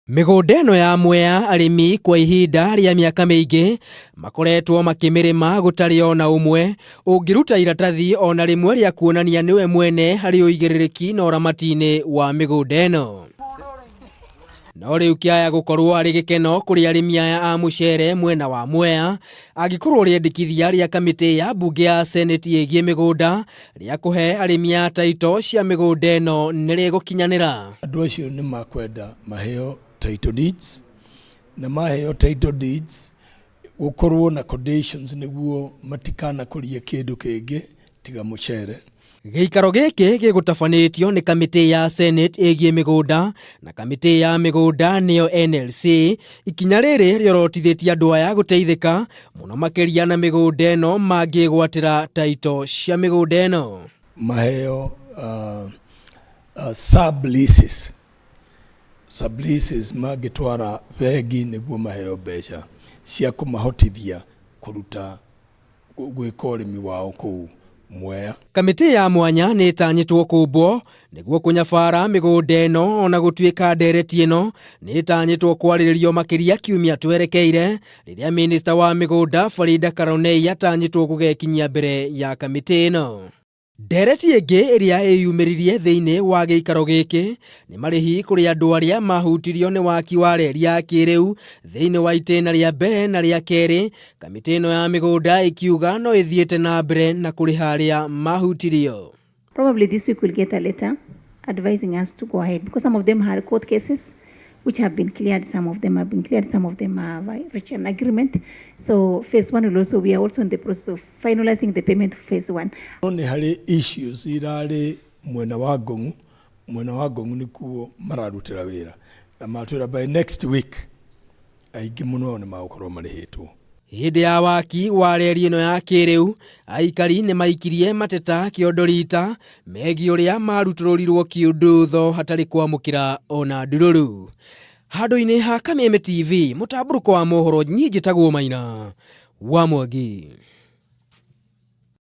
Mĩgũnda ĩno ya Mwea arĩmi kwa ihinda rĩa mĩaka mĩingĩ makoretwo makĩmĩrĩma gũtarĩ ona ũmwe ũngĩruta iratathi ona rĩmwe rĩa kuonania nĩwe mwene harĩ ũigĩrĩrĩki na ũramati-inĩ wa mĩgũnda ĩno. No rĩu kĩaya gũkorwo arĩ gĩkeno kũrĩ arĩmi aya a mũcere mwena wa Mwea angĩkorwo rĩendekithia rĩa kamĩtĩ ya mbunge ya seneti ĩgiĩ mĩgũnda rĩa kũhe arĩmi a Taitũ cia mĩgũnda ĩno nĩrĩgũkinyanĩra. Andũ acio nĩ makwenda maheo Taitũ deeds na maheo Taitũ deeds gũkorwo na conditions nĩguo matikana kũria kĩndũ kĩngĩ tiga mũcere. Gĩikaro gĩkĩ gĩgũtabanĩtio nĩ kamĩtĩ ya seneti ĩgiĩ mĩgũnda na kamĩtĩ ya mĩgũnda nĩyo NLC. Ikinya rĩrĩ rĩorotithĩtie andũ aya gũteithĩka mũno makĩria na mĩgũnda ĩno mangĩgwatĩra Taitũ cia mĩgũnda ĩno. Maheo sub-leases. Sub-leases mangĩtwara bengi nĩguo maheo mbeca cia kũmahotithia kũruta gwĩka ũrĩmi wao kũu Mwea. Kamĩtĩ ya mwanya nĩ ĩtanyĩtwo kũmbwo nĩguo kũnyabara mĩgũnda ĩno ona gũtuĩka ndereti ĩno nĩ ĩtanyĩtwo kwarĩrĩrio makĩria kiumia twerekeire rĩrĩa minista wa mĩgũnda Farida Karonei atanyĩtwo gũgekinyia mbere ya kamĩtĩ ĩno. Ndereti ĩngĩ ĩrĩa ĩyumĩririe thĩinĩ wa gĩikaro gĩkĩ nĩ marĩhi kũrĩ andũ arĩa mahutirio nĩ waki wa reri ya kĩrĩu thĩinĩ wa itĩna rĩa mbere na rĩa kerĩ. Kamĩtĩ ĩno ya mĩgũnda ĩkiuga no ĩthiĩte na mbere na kũrĩha arĩa mahutirio. Probably this week we'll get a letter advising us to go ahead because some of them had court cases which have been cleared, some of them have been cleared, some of them have reached an agreement. So phase one will also, we are also in the process of finalizing the payment for phase one. Only hari issues irare mwena wa Ngong'u nikuo mararutĩra wĩra na matwĩra by next week aingĩ mũno nĩ magũkorwo marĩhĩtwo. Hĩndĩ ya waki wa reri ĩno ya kĩrĩu aikari nĩ maikirie mateta kĩondo rita megiĩ ũrĩa marutũrũrirwo kiũndũtho hatarĩ kwamũkĩra ona ndururu. Handũ-inĩ ha Kamĩtĩ TV mũtambũrũko wa mohoro nyinyi njĩtagwo Maina wa Mwangi.